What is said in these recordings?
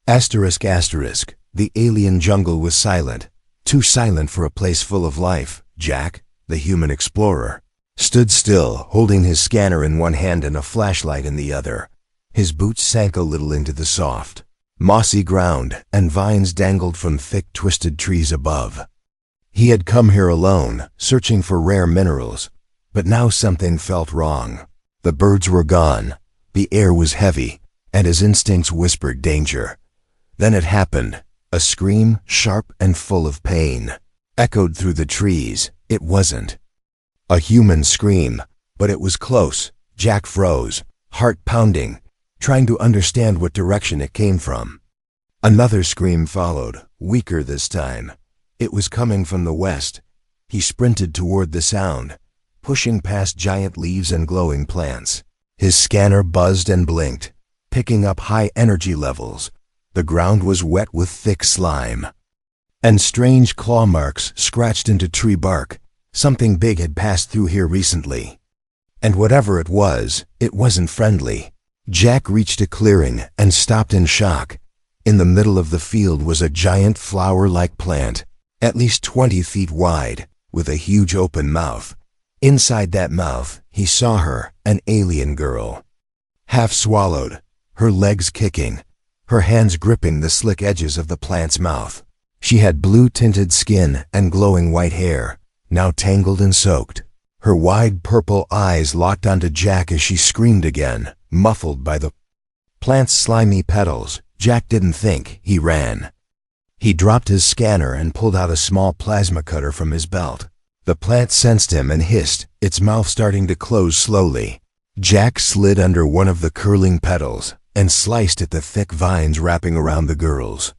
Asterisk asterisk. The alien jungle was silent. Too silent for a place full of life. Jack, the human explorer, stood still, holding his scanner in one hand and a flashlight in the other. His boots sank a little into the soft, mossy ground, and vines dangled from thick, twisted trees above. He had come here alone, searching for rare minerals, but now something felt wrong. The birds were gone, the air was heavy, and his instincts whispered danger. Then it happened. A scream, sharp and full of pain, echoed through the trees. It wasn't a human scream, but it was close. Jack froze, heart pounding, trying to understand what direction it came from. Another scream followed, weaker this time. It was coming from the west. He sprinted toward the sound, pushing past giant leaves and glowing plants. His scanner buzzed and blinked, picking up high energy levels. The ground was wet with thick slime, and strange claw marks scratched into tree bark. Something big had passed through here recently. And whatever it wasn't friendly. Jack reached a clearing and stopped in shock. In the middle of the field was a giant flower-like plant, at least 20 feet wide, with a huge open mouth. Inside that mouth, he saw her, an alien girl. Half swallowed, her legs kicking, her hands gripping the slick edges of the plant's mouth. She had blue-tinted skin and glowing white hair, now tangled and soaked. Her wide purple eyes locked onto Jack as she screamed again, muffled by the plant's slimy petals. Jack didn't think, he ran. He dropped his scanner and pulled out a small plasma cutter from his belt. The plant sensed him and hissed, its mouth starting to close slowly. Jack slid under one of the curling petals and sliced at the thick vines wrapping around the girl's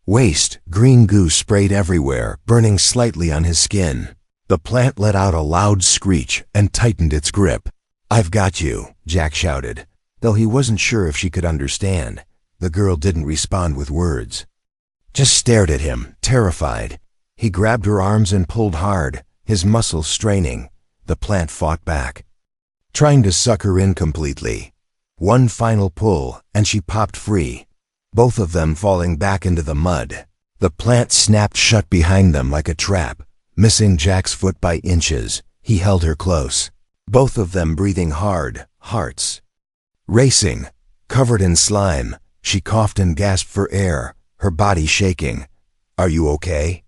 waist. Green goo sprayed everywhere, burning slightly on his skin. The plant let out a loud screech and tightened its grip. "I've got you," Jack shouted, though he wasn't sure if she could understand. The girl didn't respond with words, just stared at him, terrified. He grabbed her arms and pulled hard, his muscles straining. The plant fought back, trying to suck her in completely. One final pull, and she popped free, both of them falling back into the mud. The plant snapped shut behind them like a trap, missing Jack's foot by inches. He held her close, both of them breathing hard, hearts racing. Covered in slime, she coughed and gasped for air, her body shaking. "Are you okay?"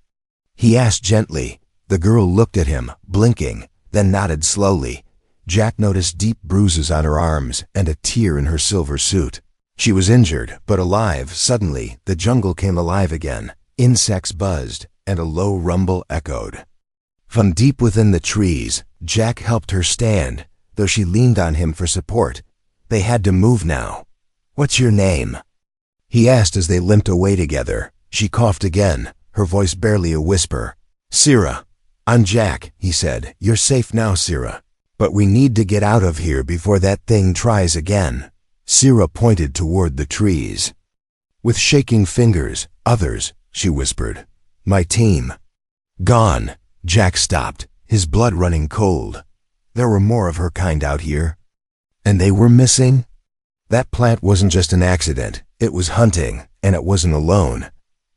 he asked gently. The girl looked at him, blinking, then nodded slowly. Jack noticed deep bruises on her arms and a tear in her silver suit. She was injured, but alive. Suddenly, the jungle came alive again. Insects buzzed, and a low rumble echoed from deep within the trees. Jack helped her stand, though she leaned on him for support. They had to move now. "What's your name?" he asked as they limped away together. She coughed again, her voice barely a whisper. "Syrah." "I'm Jack," he said. "You're safe now, Syrah. But we need to get out of here before that thing tries again." Syrah pointed toward the trees. With shaking fingers, "Others," she whispered. "My team." "Gone." Jack stopped, his blood running cold. There were more of her kind out here. And they were missing? That plant wasn't just an accident. It was hunting, and it wasn't alone.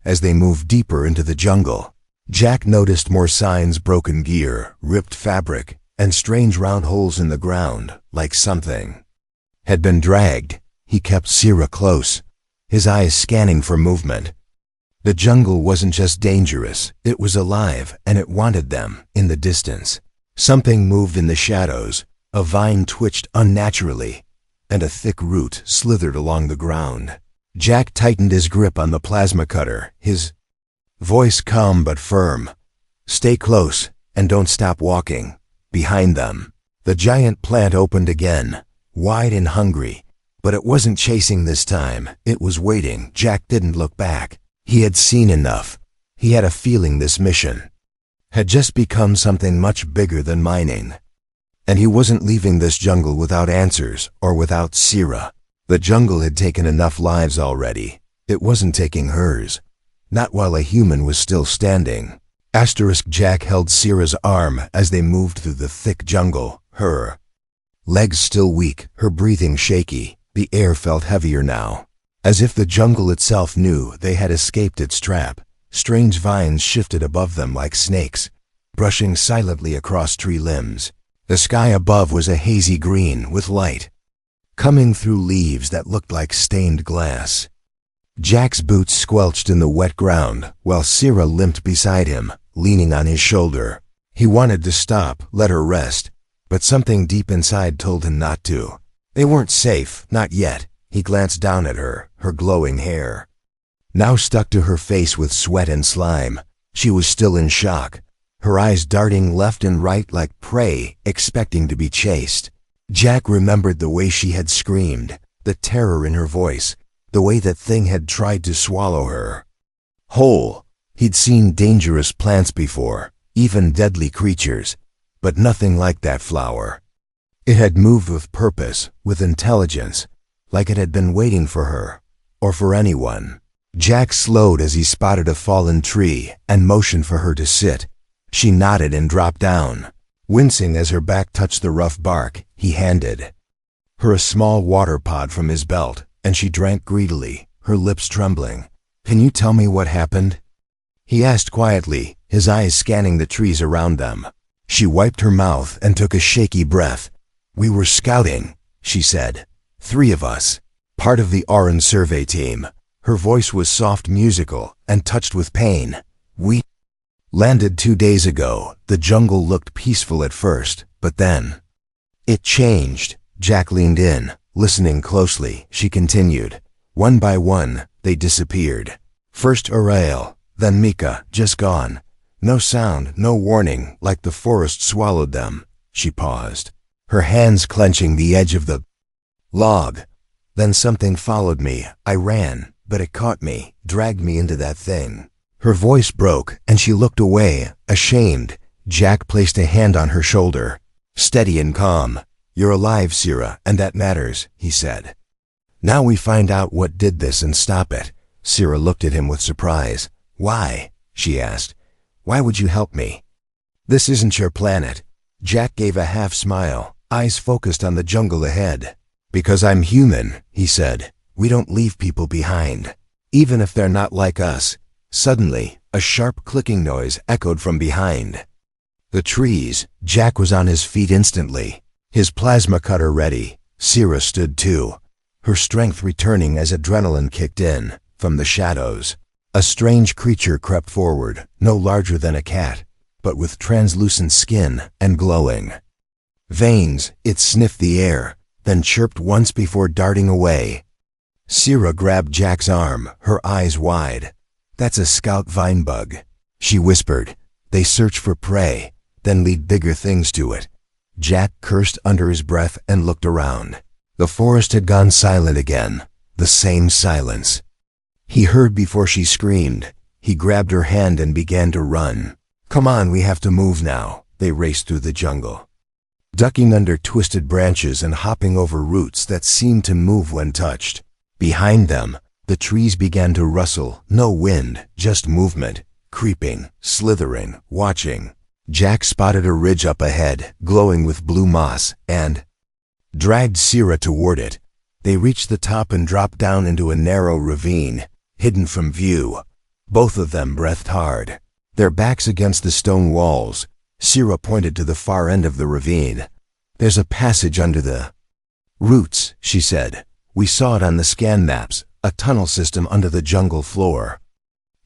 As they moved deeper into the jungle, Jack noticed more signs: broken gear, ripped fabric, and strange round holes in the ground, like something had been dragged. He kept Syrah close, his eyes scanning for movement. The jungle wasn't just dangerous, it was alive, and it wanted them. In the distance, something moved in the shadows. A vine twitched unnaturally, and a thick root slithered along the ground. Jack tightened his grip on the plasma cutter, his voice calm but firm. "Stay close, and don't stop walking." Behind them, the giant plant opened again, wide and hungry. But it wasn't chasing this time, it was waiting. Jack didn't look back. He had seen enough. He had a feeling this mission had just become something much bigger than mining. And he wasn't leaving this jungle without answers, or without Syrah. The jungle had taken enough lives already. It wasn't taking hers. Not while a human was still standing. Jack held Syrah's arm as they moved through the thick jungle, her legs still weak, her breathing shaky. The air felt heavier now. As if the jungle itself knew they had escaped its trap, strange vines shifted above them like snakes, brushing silently across tree limbs. The sky above was a hazy green with light coming through leaves that looked like stained glass. Jack's boots squelched in the wet ground, while Sira limped beside him, leaning on his shoulder. He wanted to stop, let her rest, but something deep inside told him not to. They weren't safe, not yet. He glanced down at her, her glowing hair now stuck to her face with sweat and slime. She was still in shock, her eyes darting left and right like prey, expecting to be chased. Jack remembered the way she had screamed, the terror in her voice, the way that thing had tried to swallow her whole. He'd seen dangerous plants before, even deadly creatures, but nothing like that flower. It had moved with purpose, with intelligence, like it had been waiting for her, or for anyone. Jack slowed as he spotted a fallen tree and motioned for her to sit. She nodded and dropped down. Wincing as her back touched the rough bark, he handed her a small water pod from his belt, and she drank greedily, her lips trembling. "Can you tell me what happened?" he asked quietly, his eyes scanning the trees around them. She wiped her mouth and took a shaky breath. "We were scouting," she said. "3 of us, part of the Oran survey team." Her voice was soft, musical, and touched with pain. "We landed 2 days ago." The jungle looked peaceful at first, but then it changed. Jack leaned in, listening closely. She continued. "One by one, they disappeared. First Arael, then Mika, just gone. No sound, no warning, like the forest swallowed them." She paused, her hands clenching the edge of the log. "Then something followed me. I ran, but it caught me, dragged me into that thing." Her voice broke, and she looked away, ashamed. Jack placed a hand on her shoulder. "Steady and calm. You're alive, Sira, and that matters," he said. "Now we find out what did this and stop it." Sira looked at him with surprise. "Why?" she asked. "Why would you help me?" "This isn't your planet." Jack gave a half smile, eyes focused on the jungle ahead. "Because I'm human," he said. "We don't leave people behind, even if they're not like us." Suddenly, a sharp clicking noise echoed from behind the trees. Jack was on his feet instantly, his plasma cutter ready. Sira stood too, her strength returning as adrenaline kicked in. From the shadows, a strange creature crept forward, no larger than a cat, but with translucent skin and glowing veins. It sniffed the air, then chirped once before darting away. Sira grabbed Jack's arm, her eyes wide. "That's a scout vine bug," she whispered. "They search for prey, then lead bigger things to it." Jack cursed under his breath and looked around. The forest had gone silent again, the same silence he heard before she screamed. He grabbed her hand and began to run. "Come on, we have to move now." They raced through the jungle, ducking under twisted branches and hopping over roots that seemed to move when touched. Behind them, the trees began to rustle, no wind, just movement, creeping, slithering, watching. Jack spotted a ridge up ahead, glowing with blue moss, and dragged Sira toward it. They reached the top and dropped down into a narrow ravine, hidden from view. Both of them breathed hard, their backs against the stone walls. Sira pointed to the far end of the ravine. "There's a passage under the roots," she said. "We saw it on the scan maps. A tunnel system under the jungle floor."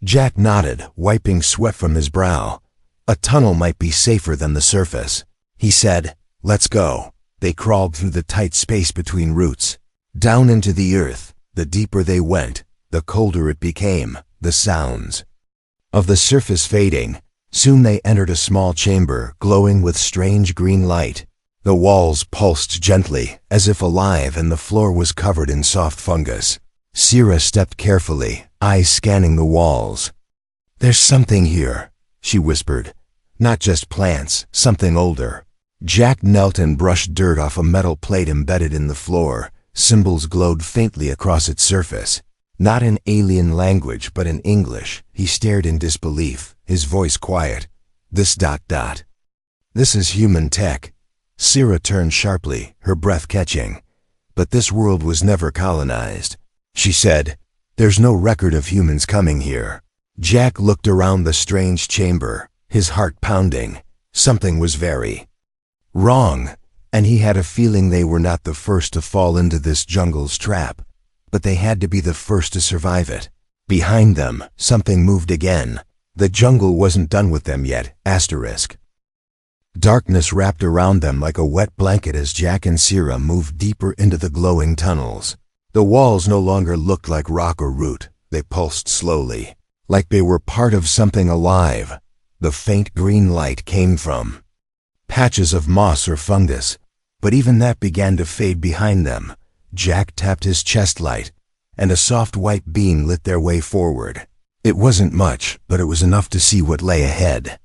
Jack nodded, wiping sweat from his brow. "A tunnel might be safer than the surface." He said, "Let's go." They crawled through the tight space between roots, down into the earth. The deeper they went, the colder it became, the sounds of the surface fading. Soon they entered a small chamber, glowing with strange green light. The walls pulsed gently, as if alive, and the floor was covered in soft fungus. Sira stepped carefully, eyes scanning the walls. "There's something here," she whispered. "Not just plants, something older." Jack knelt and brushed dirt off a metal plate embedded in the floor. Symbols glowed faintly across its surface. Not in alien language, but in English. He stared in disbelief, his voice quiet. "This ... This is human tech." Sira turned sharply, her breath catching. "But this world was never colonized," she said. There's no record of humans coming here." Jack looked around the strange chamber, his heart pounding. Something was very wrong, and he had a feeling they were not the first to fall into this jungle's trap, but they had to be the first to survive it. Behind them, something moved again. The jungle wasn't done with them yet. Darkness wrapped around them like a wet blanket as Jack and Sierra moved deeper into the glowing tunnels. The walls no longer looked like rock or root. They pulsed slowly, like they were part of something alive. The faint green light came from patches of moss or fungus, but even that began to fade behind them. Jack tapped his chest light, and a soft white beam lit their way forward. It wasn't much, but it was enough to see what lay ahead.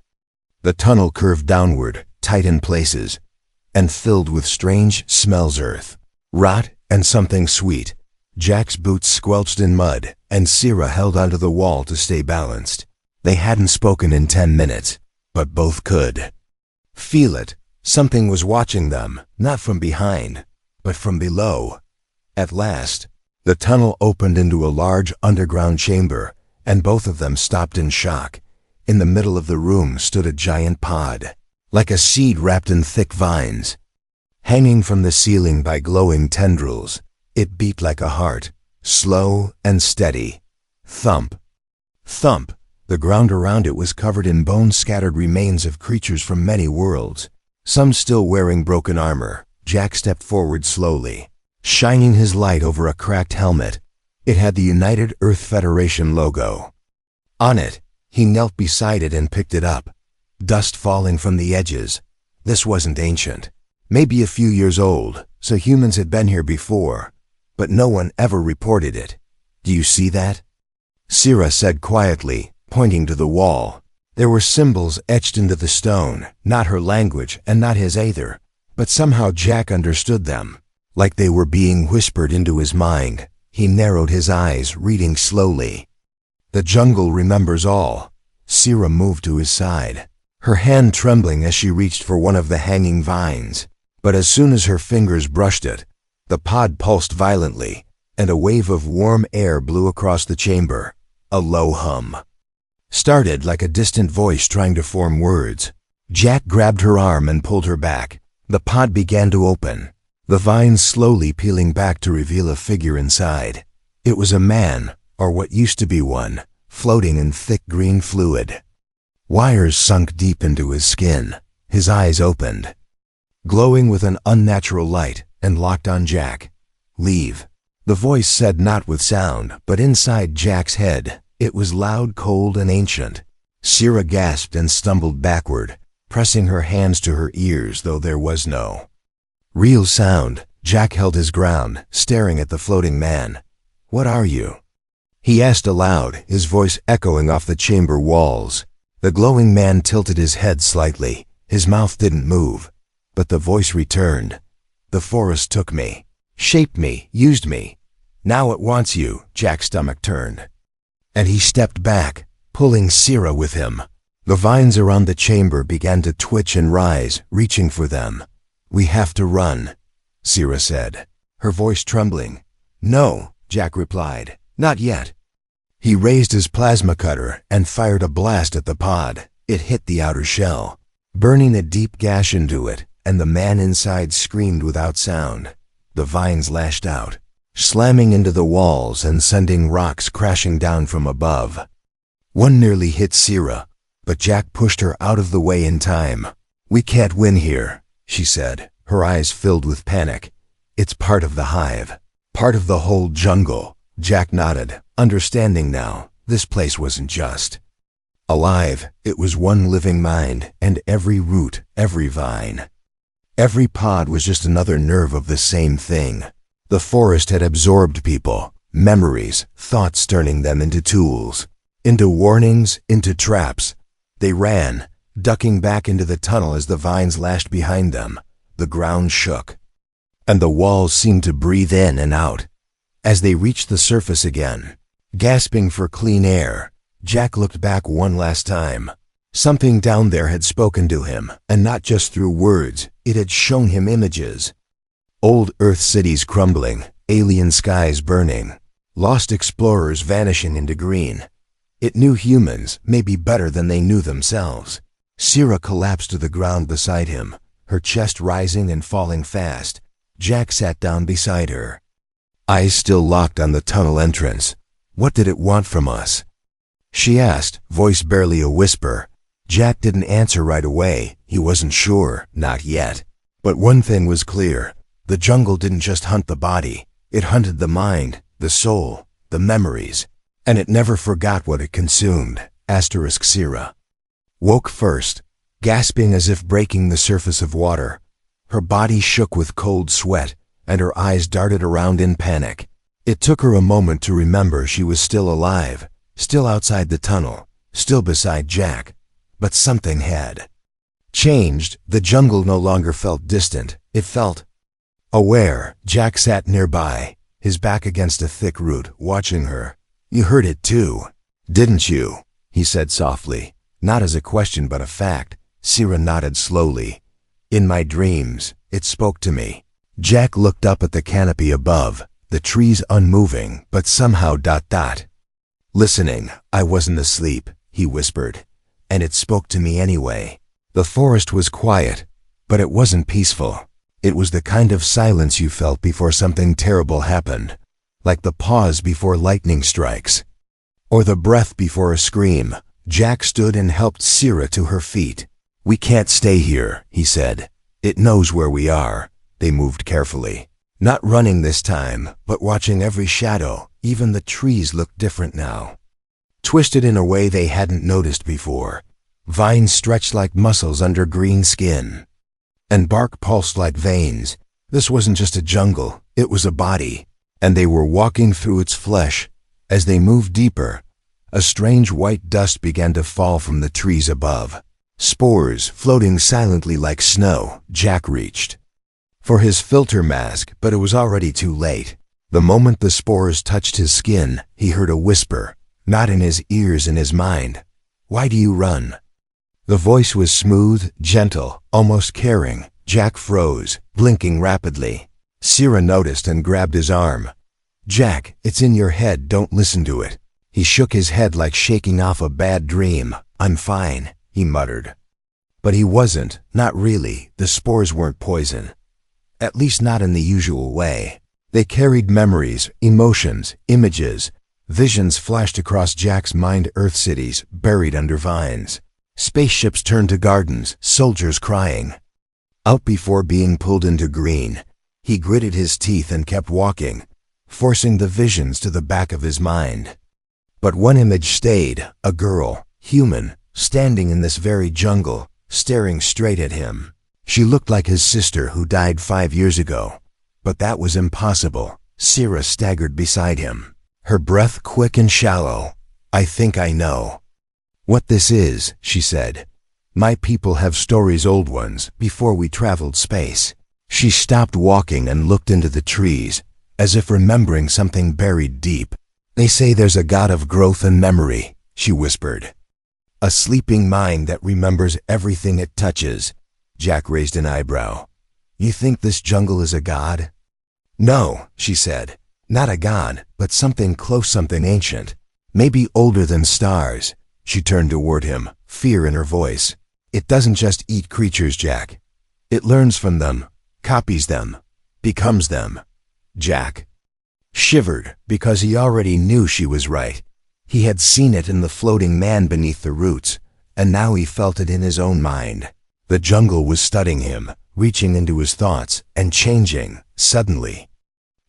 The tunnel curved downward, tight in places, and filled with strange smells: earth, rot, and something sweet. Jack's boots squelched in mud, and Sierra held onto the wall to stay balanced. They hadn't spoken in 10 minutes, but both could feel it. Something was watching them, not from behind, but from below. At last, the tunnel opened into a large underground chamber, and both of them stopped in shock. In the middle of the room stood a giant pod, like a seed wrapped in thick vines. Hanging from the ceiling by glowing tendrils, it beat like a heart, slow and steady. Thump, thump. The ground around it was covered in bone-scattered remains of creatures from many worlds, some still wearing broken armor. Jack stepped forward slowly, shining his light over a cracked helmet. It had the United Earth Federation logo on it. He knelt beside it and picked it up, dust falling from the edges. This wasn't ancient, maybe a few years old, so humans had been here before, but no one ever reported it. "Do you see that?" Sierra said quietly, pointing to the wall. There were symbols etched into the stone, not her language and not his either, but somehow Jack understood them, like they were being whispered into his mind. He narrowed his eyes, reading slowly. "The jungle remembers all." Sierra moved to his side, her hand trembling as she reached for one of the hanging vines. But as soon as her fingers brushed it, the pod pulsed violently, and a wave of warm air blew across the chamber. A low hum started, like a distant voice trying to form words. Jack grabbed her arm and pulled her back. The pod began to open, the vines slowly peeling back to reveal a figure inside. It was a man, or what used to be one, floating in thick green fluid. Wires sunk deep into his skin. His eyes opened, glowing with an unnatural light, and locked on Jack. "Leave," the voice said, not with sound, but inside Jack's head. It was loud, cold, and ancient. Sierra gasped and stumbled backward, pressing her hands to her ears, though there was no real sound. Jack held his ground, staring at the floating man. "What are you?" he asked aloud, his voice echoing off the chamber walls. The glowing man tilted his head slightly. His mouth didn't move, but the voice returned. "The forest took me, shaped me, used me. Now it wants you." Jack's stomach turned, and he stepped back, pulling Sierra with him. The vines around the chamber began to twitch and rise, reaching for them. "We have to run," Sierra said, her voice trembling. "No," Jack replied, "not yet." He raised his plasma cutter and fired a blast at the pod. It hit the outer shell, burning a deep gash into it, and the man inside screamed without sound. The vines lashed out, slamming into the walls and sending rocks crashing down from above. One nearly hit Sierra, but Jack pushed her out of the way in time. "We can't win here," she said, her eyes filled with panic. "It's part of the hive, part of the whole jungle." Jack nodded, understanding now. This place wasn't just alive, it was one living mind, and every root, every vine, every pod was just another nerve of the same thing. The forest had absorbed people, memories, thoughts, turning them into tools, into warnings, into traps. They ran, ducking back into the tunnel as the vines lashed behind them. The ground shook, and the walls seemed to breathe in and out. As they reached the surface again, gasping for clean air, Jack looked back one last time. Something down there had spoken to him, and not just through words, it had shown him images. Old Earth cities crumbling, alien skies burning, Lost explorers vanishing into green. It knew humans, maybe better than they knew themselves. Sierra collapsed to the ground beside him, her chest rising and falling fast. Jack sat down beside her, eyes still locked on the tunnel entrance. What did it want from us? She asked, voice barely a whisper. Jack didn't answer right away. He wasn't sure, not yet. But one thing was clear. The jungle didn't just hunt the body. It hunted the mind, the soul, the memories. And it never forgot what it consumed. Sierra woke first, gasping as if breaking the surface of water. Her body shook with cold sweat, and her eyes darted around in panic. It took her a moment to remember she was still alive, still outside the tunnel, still beside Jack. But something had changed. The jungle no longer felt distant. It felt aware. Jack sat nearby, his back against a thick root, watching her. You heard it too, didn't you? He said softly, not as a question but a fact. Sierra nodded slowly. In my dreams, it spoke to me. Jack looked up at the canopy above, the trees unmoving, but somehow ... Listening, I wasn't asleep, he whispered. And it spoke to me anyway. The forest was quiet, but it wasn't peaceful. It was the kind of silence you felt before something terrible happened, like the pause before lightning strikes, or the breath before a scream. Jack stood and helped Sierra to her feet. We can't stay here, he said. It knows where we are. They moved carefully, not running this time, but watching every shadow. Even the trees looked different now, twisted in a way they hadn't noticed before. Vines stretched like muscles under green skin, and bark pulsed like veins. This wasn't just a jungle, it was a body, and they were walking through its flesh. As they moved deeper, a strange white dust began to fall from the trees above. Spores floating silently like snow. Jack reached for his filter mask, but it was already too late. The moment the spores touched his skin, he heard a whisper, not in his ears, in his mind. Why do you run? The voice was smooth, gentle, almost caring. Jack froze, blinking rapidly. Sierra noticed and grabbed his arm. Jack, it's in your head, don't listen to it. He shook his head like shaking off a bad dream. I'm fine, he muttered. But he wasn't, not really. The spores weren't poison. At least not in the usual way. They carried memories, emotions, images. Visions flashed across Jack's mind. Earth cities, buried under vines. Spaceships turned to gardens, soldiers crying out before being pulled into green. He gritted his teeth and kept walking, forcing the visions to the back of his mind. But one image stayed, a girl, human, standing in this very jungle, staring straight at him. She looked like his sister who died 5 years ago. But that was impossible. Sierra staggered beside him, her breath quick and shallow. I think I know what this is, she said. My people have stories, old ones, before we traveled space. She stopped walking and looked into the trees, as if remembering something buried deep. They say there's a god of growth and memory, she whispered. A sleeping mind that remembers everything it touches. Jack raised an eyebrow. You think this jungle is a god? No, she said. Not a god, but something close, something ancient. Maybe older than stars. She turned toward him, fear in her voice. It doesn't just eat creatures, Jack. It learns from them, copies them, becomes them. Jack shivered because he already knew she was right. He had seen it in the floating man beneath the roots, and now he felt it in his own mind. The jungle was studying him, reaching into his thoughts, and changing, suddenly.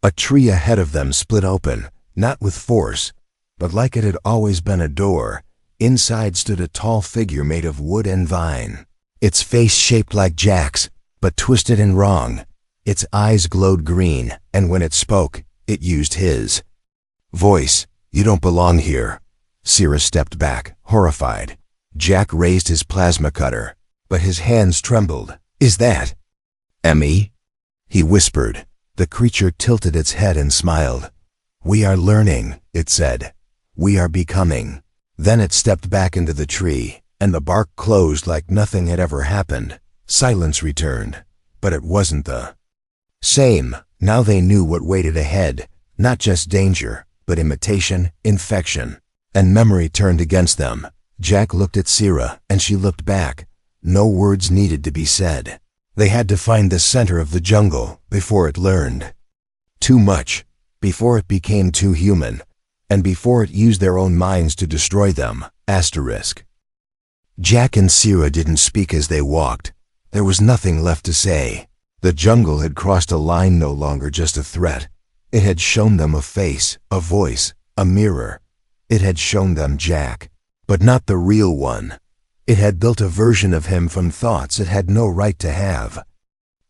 A tree ahead of them split open, not with force, but like it had always been a door. Inside stood a tall figure made of wood and vine. Its face shaped like Jack's, but twisted and wrong. Its eyes glowed green, and when it spoke, it used his voice. You don't belong here. Sierra stepped back, horrified. Jack raised his plasma cutter, but his hands trembled. Is that Emmy? He whispered. The creature tilted its head and smiled. We are learning, it said. We are becoming. Then it stepped back into the tree, and the bark closed like nothing had ever happened. Silence returned, but it wasn't the same. Now they knew what waited ahead, not just danger, but imitation, infection, and memory turned against them. Jack looked at Sierra, and she looked back. No words needed to be said. They had to find the center of the jungle before it learned too much, before it became too human, and before it used their own minds to destroy them. Asterisk. Jack and Sierra didn't speak as they walked. There was nothing left to say. The jungle had crossed a line, no longer just a threat. It had shown them a face, a voice, a mirror. It had shown them Jack, but not the real one. It had built a version of him from thoughts it had no right to have.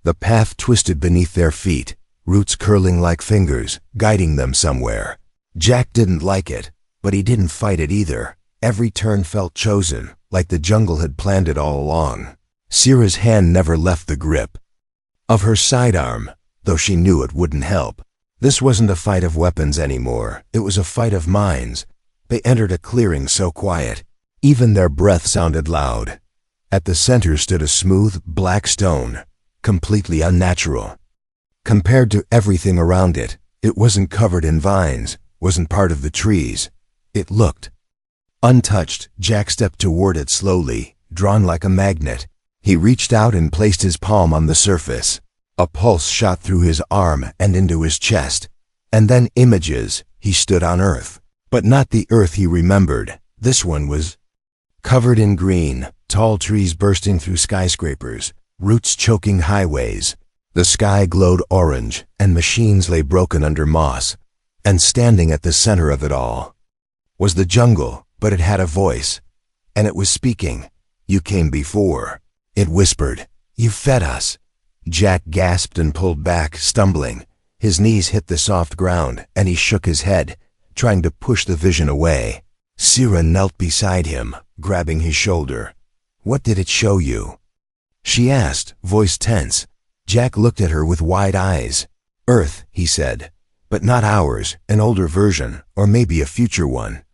The path twisted beneath their feet, roots curling like fingers, guiding them somewhere. Jack didn't like it, but he didn't fight it either. Every turn felt chosen, like the jungle had planned it all along. Sierra's hand never left the grip of her sidearm, though she knew it wouldn't help. This wasn't a fight of weapons anymore. It was a fight of minds. They entered a clearing so quiet, even their breath sounded loud. At the center stood a smooth, black stone, completely unnatural. Compared to everything around it, it wasn't covered in vines, wasn't part of the trees. It looked untouched. Jack stepped toward it slowly, drawn like a magnet. He reached out and placed his palm on the surface. A pulse shot through his arm and into his chest. And then images. He stood on Earth. But not the Earth he remembered. This one was covered in green, tall trees bursting through skyscrapers, roots choking highways. The sky glowed orange, and machines lay broken under moss. And standing at the center of it all was the jungle, but it had a voice. And it was speaking. You came before. It whispered, "You fed us." Jack gasped and pulled back, stumbling. His knees hit the soft ground, and he shook his head, trying to push the vision away. Sierra knelt beside him, grabbing his shoulder. "What did it show you?" she asked, voice tense. Jack looked at her with wide eyes. "Earth," he said, "but not ours, an older version, or maybe a future one.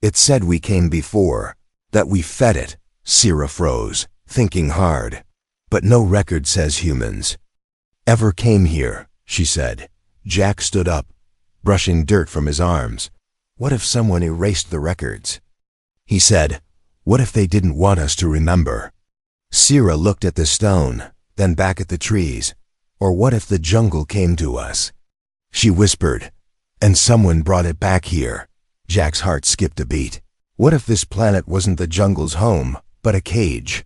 It said we came before, that we fed it." Sierra froze, thinking hard. "But no record says humans ever came here," she said. Jack stood up, brushing dirt from his arms. "What if someone erased the records?" he said. "What if they didn't want us to remember?" Sierra looked at the stone, then back at the trees. "Or what if the jungle came to us?" she whispered. "And someone brought it back here?" Jack's heart skipped a beat. What if this planet wasn't the jungle's home, but a cage?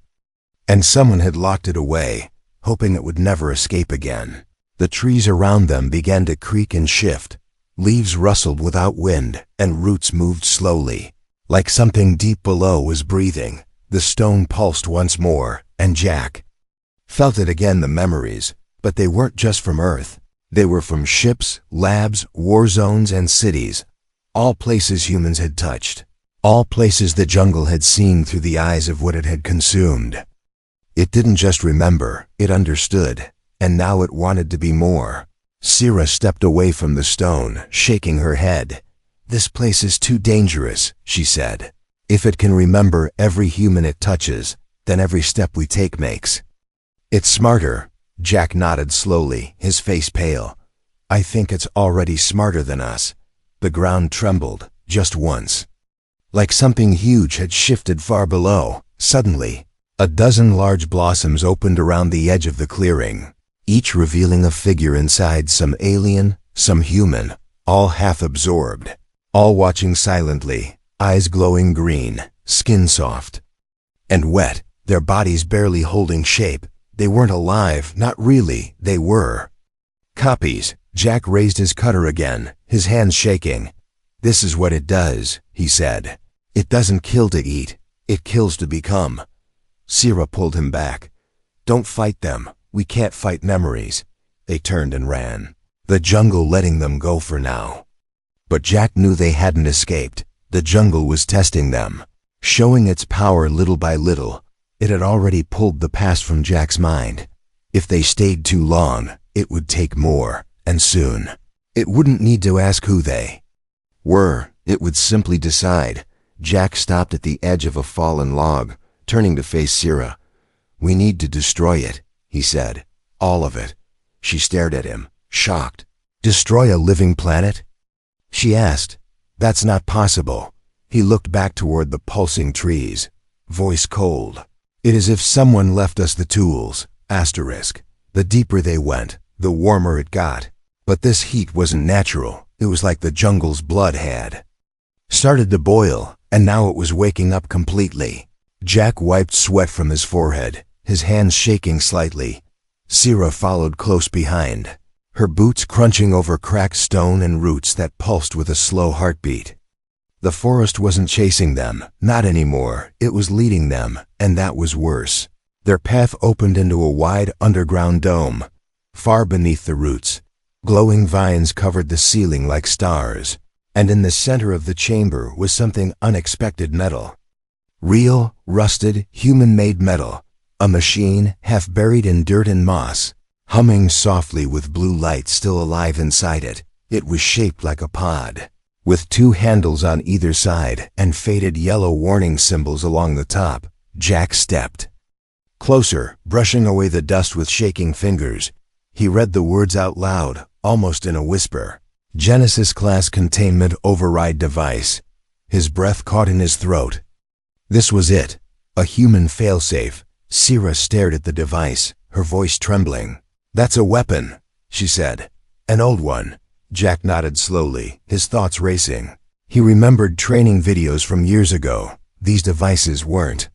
And someone had locked it away, hoping it would never escape again. The trees around them began to creak and shift. Leaves rustled without wind, and roots moved slowly. Like something deep below was breathing. The stone pulsed once more, and Jack felt it again, the memories. But they weren't just from Earth. They were from ships, labs, war zones, and cities. All places humans had touched. All places the jungle had seen through the eyes of what it had consumed. It didn't just remember, it understood, and now it wanted to be more. Sierra stepped away from the stone, shaking her head. "This place is too dangerous," she said. "If it can remember every human it touches, then every step we take makes it smarter." Jack nodded slowly, his face pale. "I think it's already smarter than us." The ground trembled, just once. Like something huge had shifted far below. Suddenly, a dozen large blossoms opened around the edge of the clearing, each revealing a figure inside, some alien, some human, all half absorbed, all watching silently, eyes glowing green, skin soft and wet, their bodies barely holding shape. They weren't alive, not really, they were copies. Jack raised his cutter again, his hands shaking. "This is what it does," he said. "It doesn't kill to eat, it kills to become." Sierra pulled him back. "Don't fight them, we can't fight memories." They turned and ran, the jungle letting them go for now. But Jack knew they hadn't escaped. The jungle was testing them, showing its power little by little. It had already pulled the past from Jack's mind. If they stayed too long, it would take more, and soon. It wouldn't need to ask who they were, it would simply decide. Jack stopped at the edge of a fallen log, turning to face Sierra. "We need to destroy it," he said. "All of it." She stared at him, shocked. "Destroy a living planet?" she asked. "That's not possible." He looked back toward the pulsing trees, voice cold. "It is as if someone left us the tools. Asterisk. The deeper they went, the warmer it got. But this heat wasn't natural. It was like the jungle's blood had started to boil, and now it was waking up completely." Jack wiped sweat from his forehead, his hands shaking slightly. Sierra followed close behind, her boots crunching over cracked stone and roots that pulsed with a slow heartbeat. The forest wasn't chasing them, not anymore. It was leading them, and that was worse. Their path opened into a wide underground dome. Far beneath the roots, glowing vines covered the ceiling like stars, and in the center of the chamber was something unexpected: metal. Real, rusted, human-made metal. A machine, half buried in dirt and moss, humming softly with blue light still alive inside it. It was shaped like a pod, with two handles on either side and faded yellow warning symbols along the top. Jack stepped closer, brushing away the dust with shaking fingers. He read the words out loud, almost in a whisper. "Genesis Class Containment Override Device." His breath caught in his throat. This was it, a human failsafe. Sierra stared at the device, her voice trembling. "That's a weapon," she said. "An old one." Jack nodded slowly, his thoughts racing. He remembered training videos from years ago. These devices weren't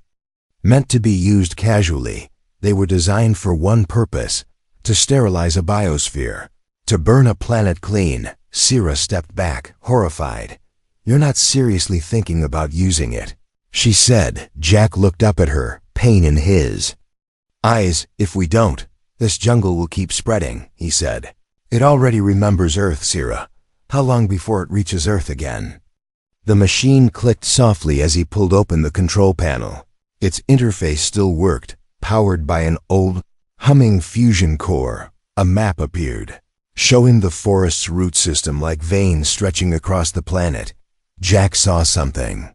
meant to be used casually. They were designed for one purpose: to sterilize a biosphere, to burn a planet clean. Sierra stepped back, horrified. "You're not seriously thinking about using it?" she said. Jack looked up at her, pain in his eyes. "If we don't, this jungle will keep spreading," he said. "It already remembers Earth, Sierra. How long before it reaches Earth again?" The machine clicked softly as he pulled open the control panel. Its interface still worked, powered by an old, humming fusion core. A map appeared, showing the forest's root system like veins stretching across the planet. Jack saw something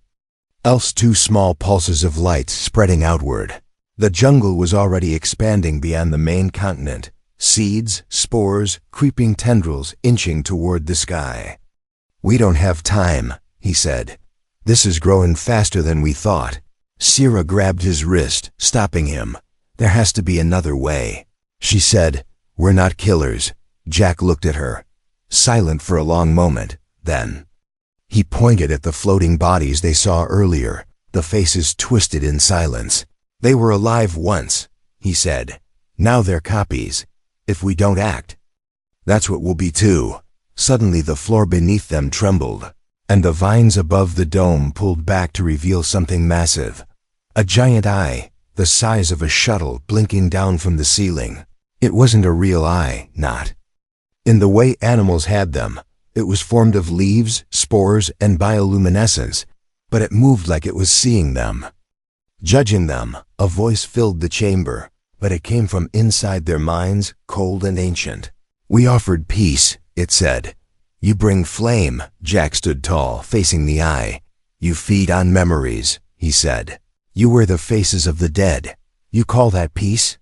else: two small pulses of light spreading outward. The jungle was already expanding beyond the main continent. Seeds, spores, creeping tendrils inching toward the sky. "We don't have time," he said. "This is growing faster than we thought." Sierra grabbed his wrist, stopping him. "There has to be another way," she said. "We're not killers." Jack looked at her, silent for a long moment. Then he pointed at the floating bodies they saw earlier, the faces twisted in silence. "They were alive once," he said. "Now they're copies. If we don't act, that's what we'll be too." Suddenly the floor beneath them trembled, and the vines above the dome pulled back to reveal something massive. A giant eye, the size of a shuttle, blinking down from the ceiling. It wasn't a real eye, not in the way animals had them. It was formed of leaves, spores, and bioluminescence, but it moved like it was seeing them, judging them. A voice filled the chamber, but it came from inside their minds, cold and ancient. "We offered peace," it said. "You bring flame." Jack stood tall, facing the eye. "You feed on memories," he said. "You were the faces of the dead. You call that peace?"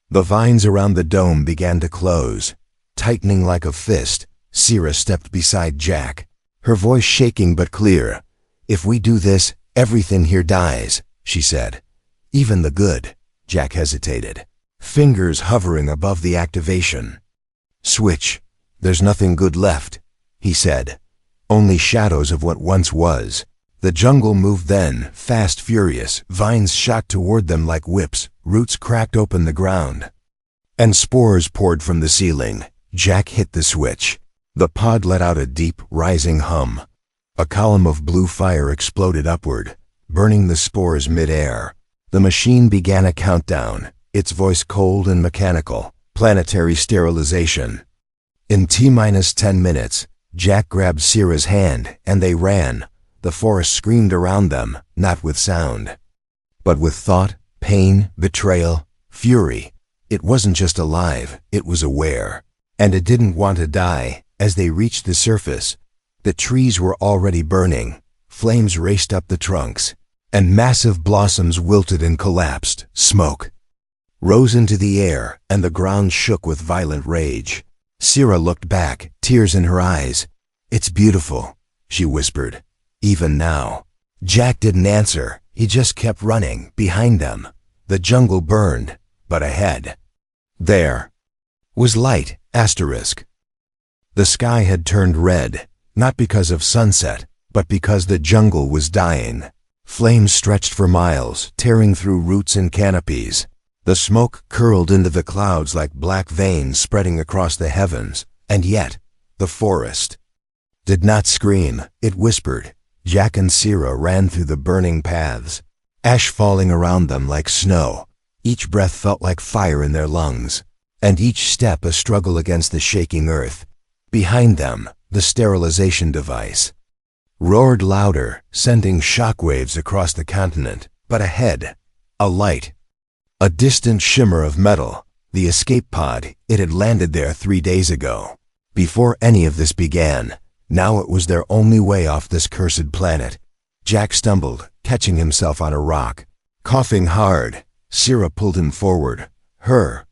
The vines around the dome began to close, tightening like a fist. Sierra stepped beside Jack, her voice shaking but clear. "If we do this, everything here dies," she said. "Even the good." Jack hesitated, fingers hovering above the activation switch. "There's nothing good left," he said. "Only shadows of what once was." The jungle moved then, fast, furious. Vines shot toward them like whips, roots cracked open the ground, and spores poured from the ceiling. Jack hit the switch. The pod let out a deep, rising hum. A column of blue fire exploded upward, burning the spores mid-air. The machine began a countdown, its voice cold and mechanical. Planetary sterilization. In T-10 minutes, Jack grabbed Sierra's hand, and they ran. The forest screamed around them, not with sound, but with thought, pain, betrayal, fury. It wasn't just alive, it was aware. And it didn't want to die. As they reached the surface, the trees were already burning. Flames raced up the trunks, and massive blossoms wilted and collapsed. Smoke rose into the air, and the ground shook with violent rage. Sierra looked back, tears in her eyes. "It's beautiful," she whispered. Even now. Jack didn't answer. He just kept running. Behind them, the jungle burned, but ahead, there was light. The sky had turned red, not because of sunset, but because the jungle was dying. Flames stretched for miles, tearing through roots and canopies. The smoke curled into the clouds like black veins spreading across the heavens, and yet, the forest did not scream, it whispered. Jack and Sierra ran through the burning paths, ash falling around them like snow. Each breath felt like fire in their lungs, and each step a struggle against the shaking earth. Behind them, the sterilization device roared louder, sending shockwaves across the continent. But ahead, a light, a distant shimmer of metal, the escape pod. It had landed there 3 days ago. Before any of this began, now it was their only way off this cursed planet. Jack stumbled, catching himself on a rock. Coughing hard, Sierra pulled him forward, her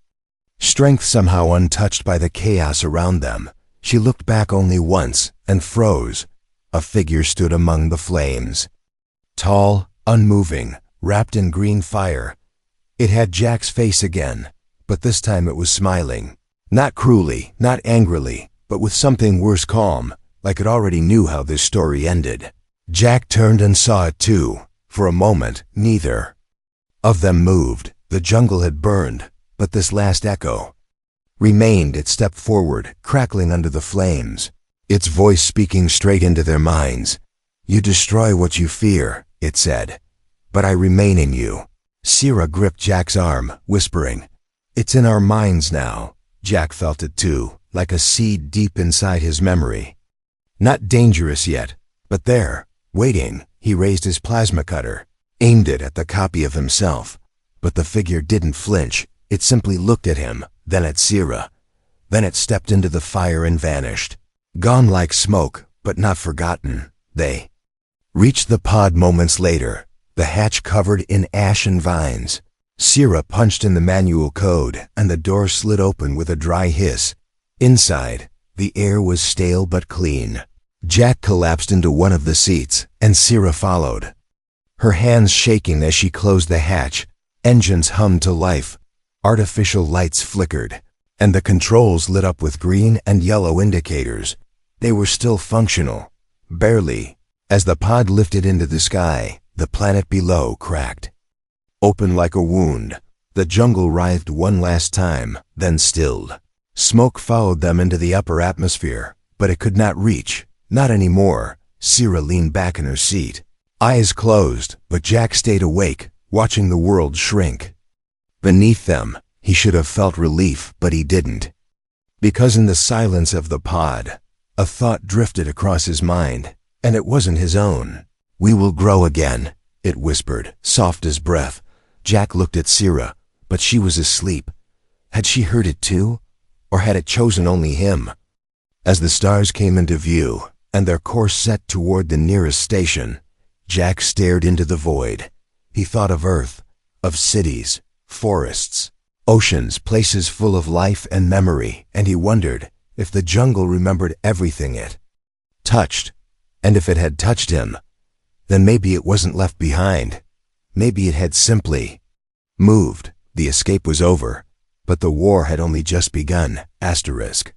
strength somehow untouched by the chaos around them. She looked back only once and froze. A figure stood among the flames. Tall, unmoving, wrapped in green fire. It had Jack's face again, but this time it was smiling. Not cruelly, not angrily, but with something worse, calm, like it already knew how this story ended. Jack turned and saw it too. For a moment, neither of them moved. The jungle had burned, but this last echo remained. It stepped forward, crackling under the flames, its voice speaking straight into their minds. You destroy what you fear, it said, but I remain in you. Sierra gripped Jack's arm, whispering, it's in our minds now. Jack felt it too, like a seed deep inside his memory. Not dangerous yet, but there, waiting. He raised his plasma cutter, aimed it at the copy of himself. But the figure didn't flinch. It simply looked at him, then at Sierra. Then it stepped into the fire and vanished. Gone like smoke, but not forgotten. They reached the pod moments later, the hatch covered in ash and vines. Sierra punched in the manual code, and the door slid open with a dry hiss. Inside, the air was stale but clean. Jack collapsed into one of the seats, and Sierra followed, her hands shaking as she closed the hatch. Engines hummed to life. Artificial lights flickered, and the controls lit up with green and yellow indicators. They were still functional, barely. As the pod lifted into the sky, the planet below cracked open like a wound. The jungle writhed one last time, then stilled. Smoke followed them into the upper atmosphere, but it could not reach. Not anymore. Sierra leaned back in her seat, eyes closed, but Jack stayed awake, watching the world shrink beneath them. He should have felt relief, but he didn't. Because in the silence of the pod, a thought drifted across his mind, and it wasn't his own. We will grow again, it whispered, soft as breath. Jack looked at Sierra, but she was asleep. Had she heard it too? Or had it chosen only him? As the stars came into view, and their course set toward the nearest station, Jack stared into the void. He thought of Earth, of cities, forests, oceans, places full of life and memory, and he wondered if the jungle remembered everything it touched. And if it had touched him, then maybe it wasn't left behind. Maybe it had simply moved. The escape was over, but the war had only just begun. Asterisk.